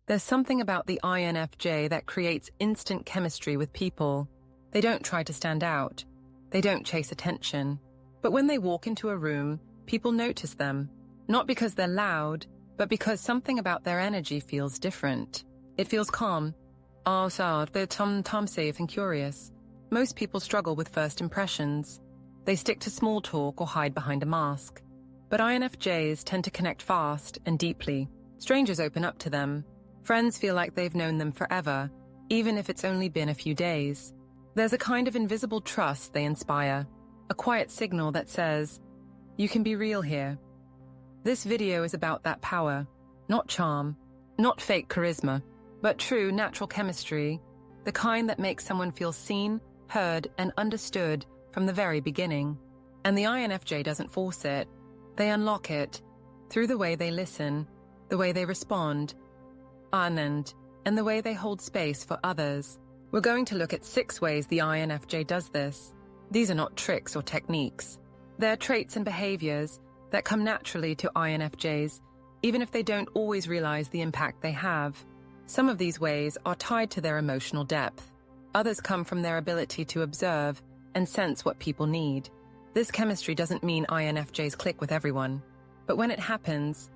There's something about the INFJ that creates instant chemistry with people. They don't try to stand out. They don't chase attention. But when they walk into a room, people notice them. Not because they're loud, but because something about their energy feels different. It feels calm. They're safe and curious. Most people struggle with first impressions. They stick to small talk or hide behind a mask. But INFJs tend to connect fast and deeply. Strangers open up to them. Friends feel like they've known them forever, even if it's only been a few days. There's a kind of invisible trust they inspire, a quiet signal that says, "You can be real here." This video is about that power, not charm, not fake charisma, but true natural chemistry, the kind that makes someone feel seen, heard, and understood from the very beginning. And the INFJ doesn't force it. They unlock it through the way they listen, the way they respond, and the way they hold space for others. We're going to look at 6 ways the INFJ does this. These are not tricks or techniques. They're traits and behaviors that come naturally to INFJs, even if they don't always realize the impact they have. Some of these ways are tied to their emotional depth. Others come from their ability to observe and sense what people need. This chemistry doesn't mean INFJs click with everyone, but when it happens,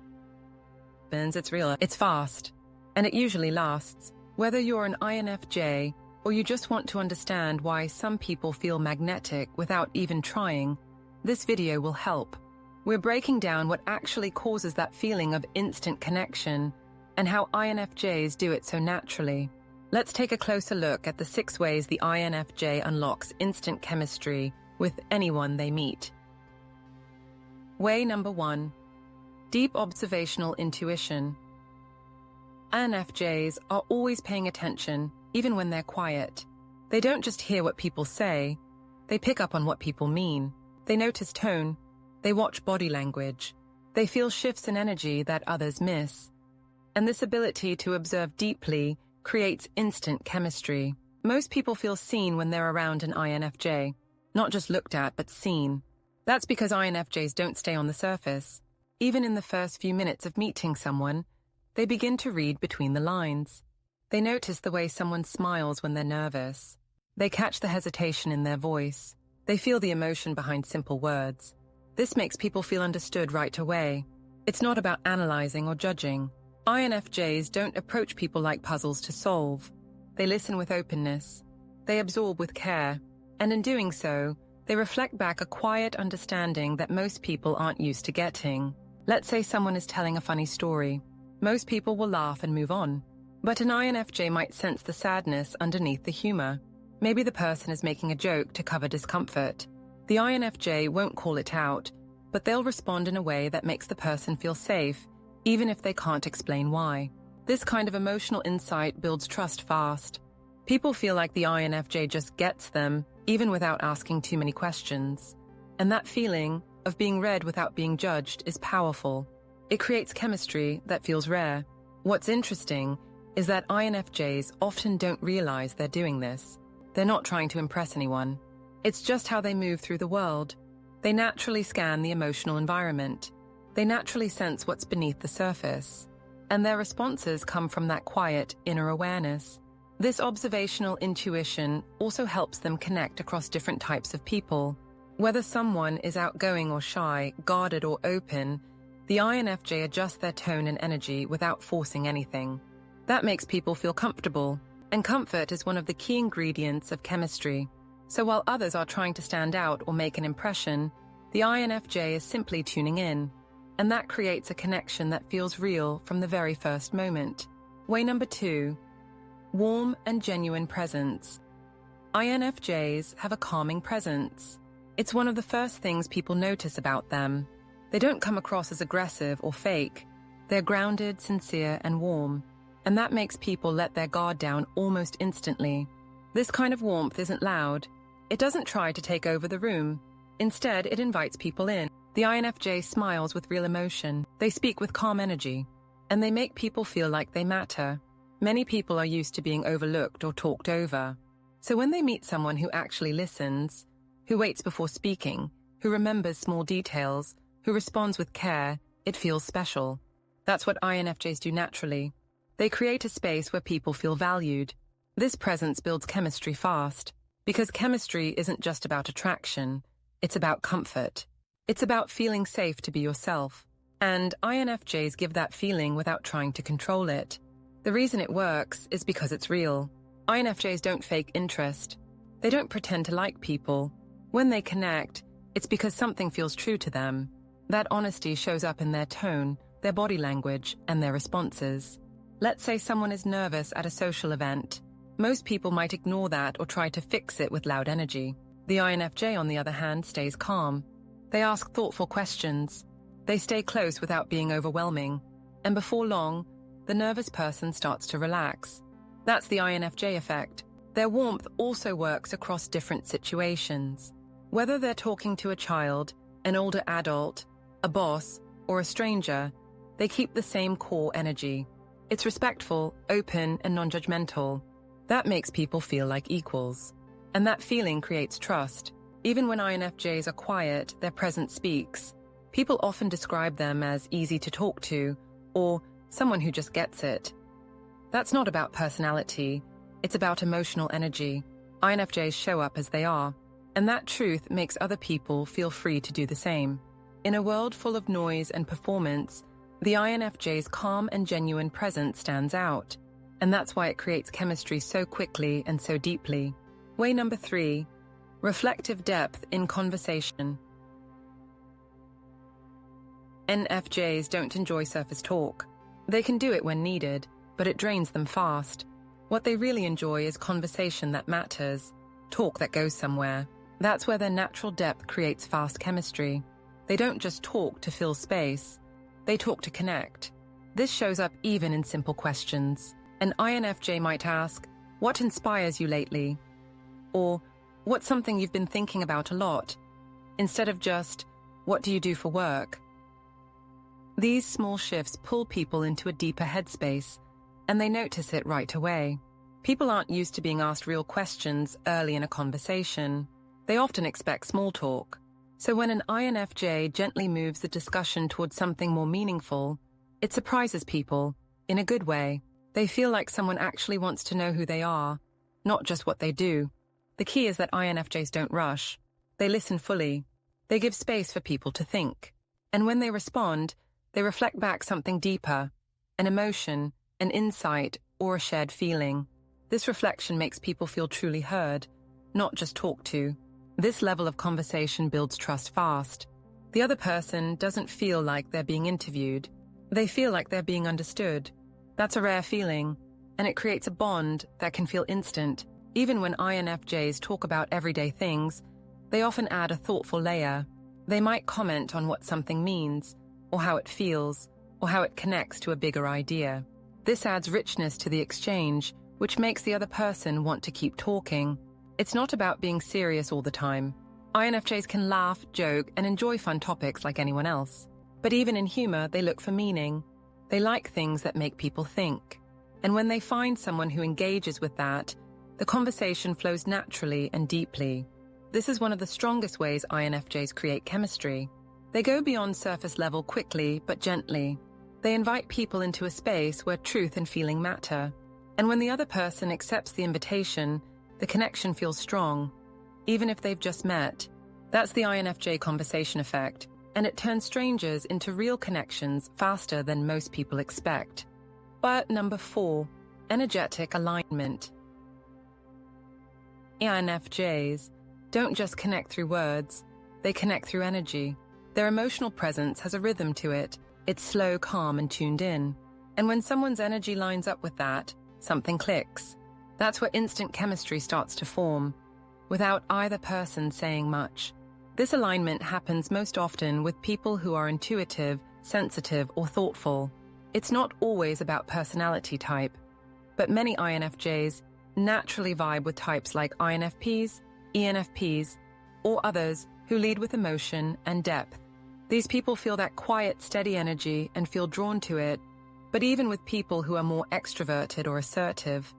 it's real, it's fast, and it usually lasts. Whether you're an INFJ or you just want to understand why some people feel magnetic without even trying, this video will help. We're breaking down what actually causes that feeling of instant connection and how INFJs do it so naturally. Let's take a closer look at the 6 ways the INFJ unlocks instant chemistry with anyone they meet. Way number 1. Deep observational intuition. INFJs are always paying attention, even when they're quiet. They don't just hear what people say, they pick up on what people mean. They notice tone, they watch body language, they feel shifts in energy that others miss. And this ability to observe deeply creates instant chemistry. Most people feel seen when they're around an INFJ, not just looked at but seen. That's because INFJs don't stay on the surface. Even in the first few minutes of meeting someone, they begin to read between the lines. They notice the way someone smiles when they're nervous. They catch the hesitation in their voice. They feel the emotion behind simple words. This makes people feel understood right away. It's not about analyzing or judging. INFJs don't approach people like puzzles to solve. They listen with openness. They absorb with care. And in doing so, they reflect back a quiet understanding that most people aren't used to getting. Let's say someone is telling a funny story. Most people will laugh and move on. But an INFJ might sense the sadness underneath the humor. Maybe the person is making a joke to cover discomfort. The INFJ won't call it out, but they'll respond in a way that makes the person feel safe, even if they can't explain why. This kind of emotional insight builds trust fast. People feel like the INFJ just gets them, even without asking too many questions. And that feeling of being read without being judged is powerful. It creates chemistry that feels rare. What's interesting is that INFJs often don't realize they're doing this. They're not trying to impress anyone. It's just how they move through the world. They naturally scan the emotional environment. They naturally sense what's beneath the surface. And their responses come from that quiet inner awareness. This observational intuition also helps them connect across different types of people. Whether someone is outgoing or shy, guarded or open, the INFJ adjusts their tone and energy without forcing anything. That makes people feel comfortable, and comfort is one of the key ingredients of chemistry. So while others are trying to stand out or make an impression, the INFJ is simply tuning in, and that creates a connection that feels real from the very first moment. Way number 2. Warm and genuine presence. INFJs have a calming presence. It's one of the first things people notice about them. They don't come across as aggressive or fake. They're grounded, sincere, and warm. And that makes people let their guard down almost instantly. This kind of warmth isn't loud. It doesn't try to take over the room. Instead, it invites people in. The INFJ smiles with real emotion. They speak with calm energy. And they make people feel like they matter. Many people are used to being overlooked or talked over. So when they meet someone who actually listens, who waits before speaking, who remembers small details, who responds with care, it feels special. That's what INFJs do naturally. They create a space where people feel valued. This presence builds chemistry fast, because chemistry isn't just about attraction, it's about comfort. It's about feeling safe to be yourself. And INFJs give that feeling without trying to control it. The reason it works is because it's real. INFJs don't fake interest. They don't pretend to like people. When they connect, it's because something feels true to them. That honesty shows up in their tone, their body language, and their responses. Let's say someone is nervous at a social event. Most people might ignore that or try to fix it with loud energy. The INFJ, on the other hand, stays calm. They ask thoughtful questions. They stay close without being overwhelming. And before long, the nervous person starts to relax. That's the INFJ effect. Their warmth also works across different situations. Whether they're talking to a child, an older adult, a boss, or a stranger, they keep the same core energy. It's respectful, open, and non-judgmental. That makes people feel like equals. And that feeling creates trust. Even when INFJs are quiet, their presence speaks. People often describe them as easy to talk to, or someone who just gets it. That's not about personality, it's about emotional energy. INFJs show up as they are, and that truth makes other people feel free to do the same. In a world full of noise and performance, the INFJ's calm and genuine presence stands out, and that's why it creates chemistry so quickly and so deeply. Way number 3, reflective depth in conversation. INFJs don't enjoy surface talk. They can do it when needed, but it drains them fast. What they really enjoy is conversation that matters, talk that goes somewhere. That's where their natural depth creates fast chemistry. They don't just talk to fill space, they talk to connect. This shows up even in simple questions. An INFJ might ask, "What inspires you lately?" Or, "What's something you've been thinking about a lot?" Instead of just, "What do you do for work?" These small shifts pull people into a deeper headspace, and they notice it right away. People aren't used to being asked real questions early in a conversation. They often expect small talk. So when an INFJ gently moves the discussion towards something more meaningful, it surprises people, in a good way. They feel like someone actually wants to know who they are, not just what they do. The key is that INFJs don't rush. They listen fully. They give space for people to think. And when they respond, they reflect back something deeper, an emotion, an insight, or a shared feeling. This reflection makes people feel truly heard, not just talked to. This level of conversation builds trust fast. The other person doesn't feel like they're being interviewed. They feel like they're being understood. That's a rare feeling, and it creates a bond that can feel instant. Even when INFJs talk about everyday things, they often add a thoughtful layer. They might comment on what something means, or how it feels, or how it connects to a bigger idea. This adds richness to the exchange, which makes the other person want to keep talking. It's not about being serious all the time. INFJs can laugh, joke, and enjoy fun topics like anyone else. But even in humor, they look for meaning. They like things that make people think. And when they find someone who engages with that, the conversation flows naturally and deeply. This is one of the strongest ways INFJs create chemistry. They go beyond surface level quickly but gently. They invite people into a space where truth and feeling matter. And when the other person accepts the invitation, the connection feels strong, even if they've just met. That's the INFJ conversation effect, and it turns strangers into real connections faster than most people expect. But number 4, energetic alignment. INFJs don't just connect through words, they connect through energy. Their emotional presence has a rhythm to it. It's slow, calm, and tuned in. And when someone's energy lines up with that, something clicks. That's where instant chemistry starts to form, without either person saying much. This alignment happens most often with people who are intuitive, sensitive, or thoughtful. It's not always about personality type, but many INFJs naturally vibe with types like INFPs, ENFPs, or others who lead with emotion and depth. These people feel that quiet, steady energy and feel drawn to it, but even with people who are more extroverted or assertive,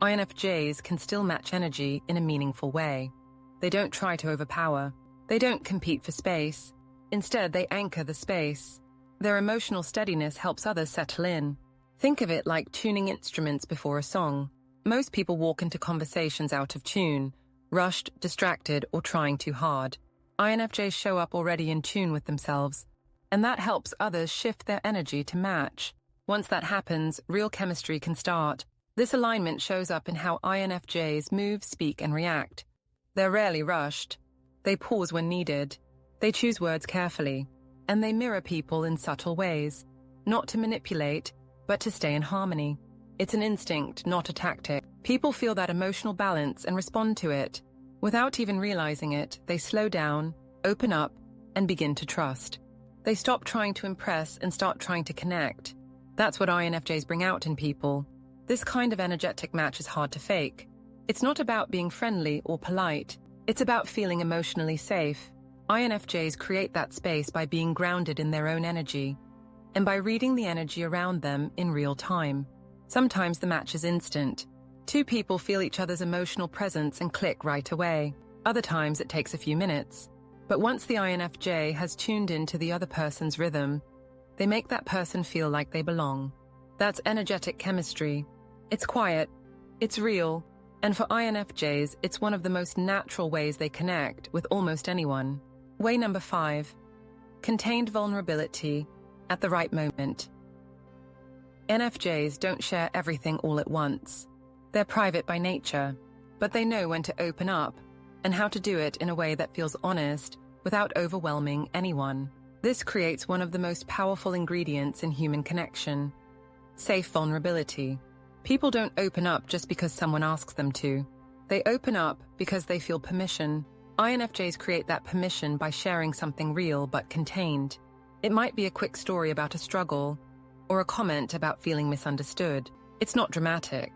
INFJs can still match energy in a meaningful way. They don't try to overpower. They don't compete for space. Instead, they anchor the space. Their emotional steadiness helps others settle in. Think of it like tuning instruments before a song. Most people walk into conversations out of tune, rushed, distracted, or trying too hard. INFJs show up already in tune with themselves, and that helps others shift their energy to match. Once that happens, real chemistry can start. This alignment shows up in how INFJs move, speak, and react. They're rarely rushed. They pause when needed. They choose words carefully. And they mirror people in subtle ways, not to manipulate, but to stay in harmony. It's an instinct, not a tactic. People feel that emotional balance and respond to it. Without even realizing it, they slow down, open up, and begin to trust. They stop trying to impress and start trying to connect. That's what INFJs bring out in people. This kind of energetic match is hard to fake. It's not about being friendly or polite. It's about feeling emotionally safe. INFJs create that space by being grounded in their own energy and by reading the energy around them in real time. Sometimes the match is instant. Two people feel each other's emotional presence and click right away. Other times it takes a few minutes. But once the INFJ has tuned into the other person's rhythm, they make that person feel like they belong. That's energetic chemistry. It's quiet, it's real, and for INFJs, it's one of the most natural ways they connect with almost anyone. Way number 5. Contained vulnerability at the right moment. NFJs don't share everything all at once. They're private by nature, but they know when to open up and how to do it in a way that feels honest without overwhelming anyone. This creates one of the most powerful ingredients in human connection: safe vulnerability. People don't open up just because someone asks them to. They open up because they feel permission. INFJs create that permission by sharing something real but contained. It might be a quick story about a struggle or a comment about feeling misunderstood. It's not dramatic.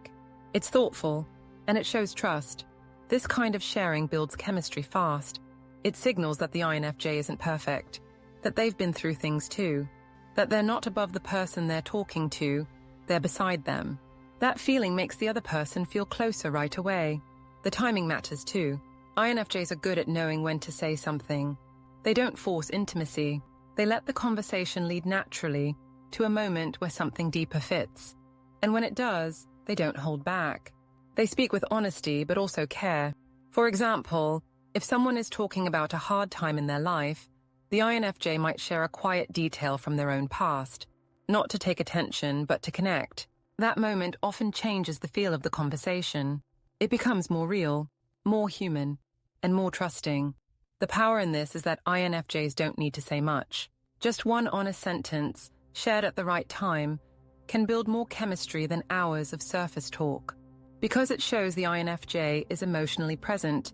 It's thoughtful, and it shows trust. This kind of sharing builds chemistry fast. It signals that the INFJ isn't perfect, that they've been through things too, that they're not above the person they're talking to, they're beside them. That feeling makes the other person feel closer right away. The timing matters too. INFJs are good at knowing when to say something. They don't force intimacy. They let the conversation lead naturally to a moment where something deeper fits. And when it does, they don't hold back. They speak with honesty but also care. For example, if someone is talking about a hard time in their life, the INFJ might share a quiet detail from their own past, not to take attention but to connect. That moment often changes the feel of the conversation. It becomes more real, more human, and more trusting. The power in this is that INFJs don't need to say much. Just one honest sentence, shared at the right time, can build more chemistry than hours of surface talk. Because it shows the INFJ is emotionally present,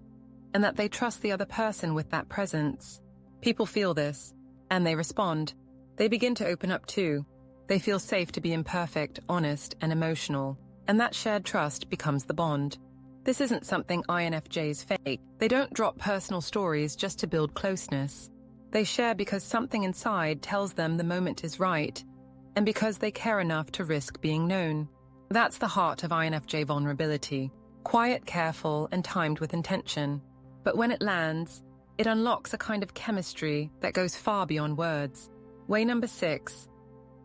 and that they trust the other person with that presence. People feel this, and they respond. They begin to open up too. They feel safe to be imperfect, honest, and emotional, and that shared trust becomes the bond. This isn't something INFJs fake. They don't drop personal stories just to build closeness. They share because something inside tells them the moment is right, and because they care enough to risk being known. That's the heart of INFJ vulnerability. Quiet, careful, and timed with intention. But when it lands, it unlocks a kind of chemistry that goes far beyond words. Way number 6.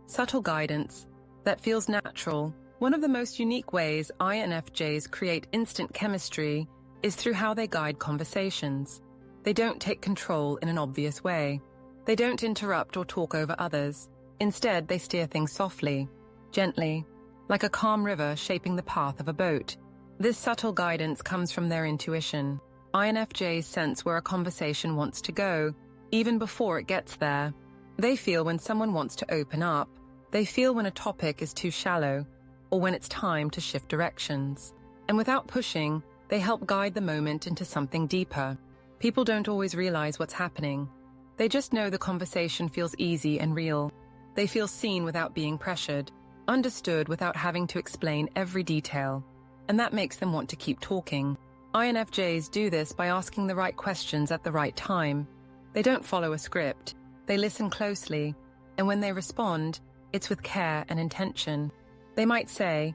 Subtle guidance that feels natural. One of the most unique ways INFJs create instant chemistry is through how they guide conversations. They don't take control in an obvious way. They don't interrupt or talk over others. Instead, they steer things softly, gently, like a calm river shaping the path of a boat. This subtle guidance comes from their intuition. INFJs sense where a conversation wants to go, even before it gets there. They feel when someone wants to open up. They feel when a topic is too shallow, or when it's time to shift directions. And without pushing, they help guide the moment into something deeper. People don't always realize what's happening. They just know the conversation feels easy and real. They feel seen without being pressured, understood without having to explain every detail. And that makes them want to keep talking. INFJs do this by asking the right questions at the right time. They don't follow a script. They listen closely, and when they respond, it's with care and intention. They might say,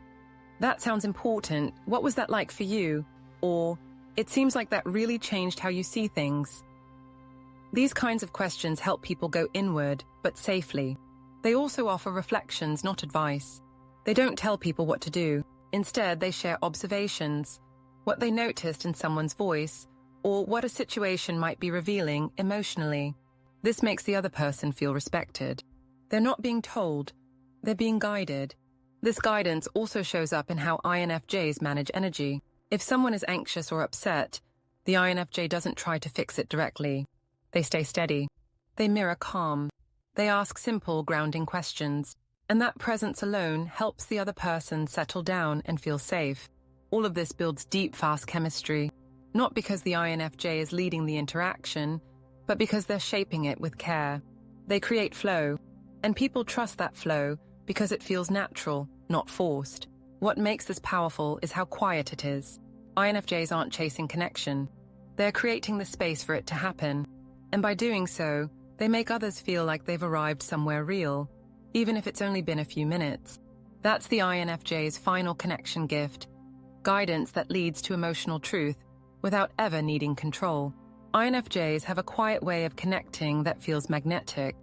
"That sounds important. What was that like for you?" Or, "It seems like that really changed how you see things." These kinds of questions help people go inward, but safely. They also offer reflections, not advice. They don't tell people what to do. Instead, they share observations, what they noticed in someone's voice, or what a situation might be revealing emotionally. This makes the other person feel respected. They're not being told, they're being guided. This guidance also shows up in how INFJs manage energy. If someone is anxious or upset, the INFJ doesn't try to fix it directly. They stay steady. They mirror calm. They ask simple, grounding questions. And that presence alone helps the other person settle down and feel safe. All of this builds deep, fast chemistry, not because the INFJ is leading the interaction, but because they're shaping it with care. They create flow, and people trust that flow because it feels natural, not forced. What makes this powerful is how quiet it is. INFJs aren't chasing connection. They're creating the space for it to happen. And by doing so, they make others feel like they've arrived somewhere real, even if it's only been a few minutes. That's the INFJ's final connection gift, guidance that leads to emotional truth without ever needing control. INFJs have a quiet way of connecting that feels magnetic.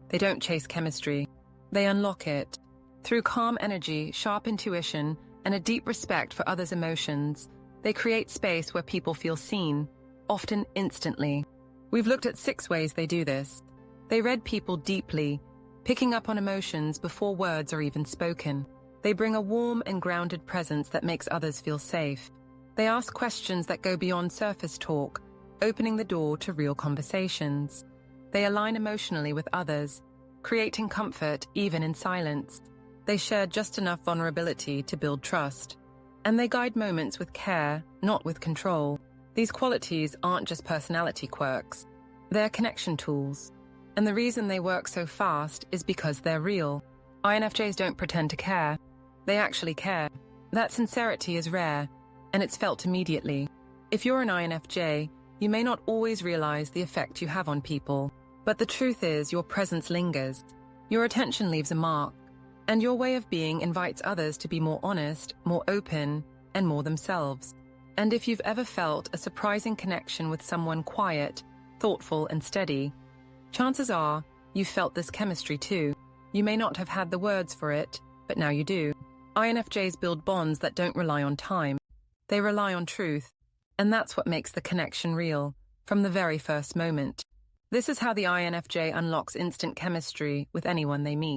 They don't chase chemistry. They unlock it. Through calm energy, sharp intuition, and a deep respect for others' emotions, they create space where people feel seen, often instantly. We've looked at 6 ways they do this. They read people deeply, picking up on emotions before words are even spoken. They bring a warm and grounded presence that makes others feel safe. They ask questions that go beyond surface talk, opening the door to real conversations. They align emotionally with others, creating comfort even in silence. They share just enough vulnerability to build trust. And they guide moments with care, not with control. These qualities aren't just personality quirks. They're connection tools. And the reason they work so fast is because they're real. INFJs don't pretend to care. They actually care. That sincerity is rare, and it's felt immediately. If you're an INFJ, you may not always realize the effect you have on people. But the truth is, your presence lingers. Your attention leaves a mark. And your way of being invites others to be more honest, more open, and more themselves. And if you've ever felt a surprising connection with someone quiet, thoughtful, and steady, chances are you've felt this chemistry too. You may not have had the words for it, but now you do. INFJs build bonds that don't rely on time. They rely on truth. And that's what makes the connection real, from the very first moment. This is how the INFJ unlocks instant chemistry with anyone they meet.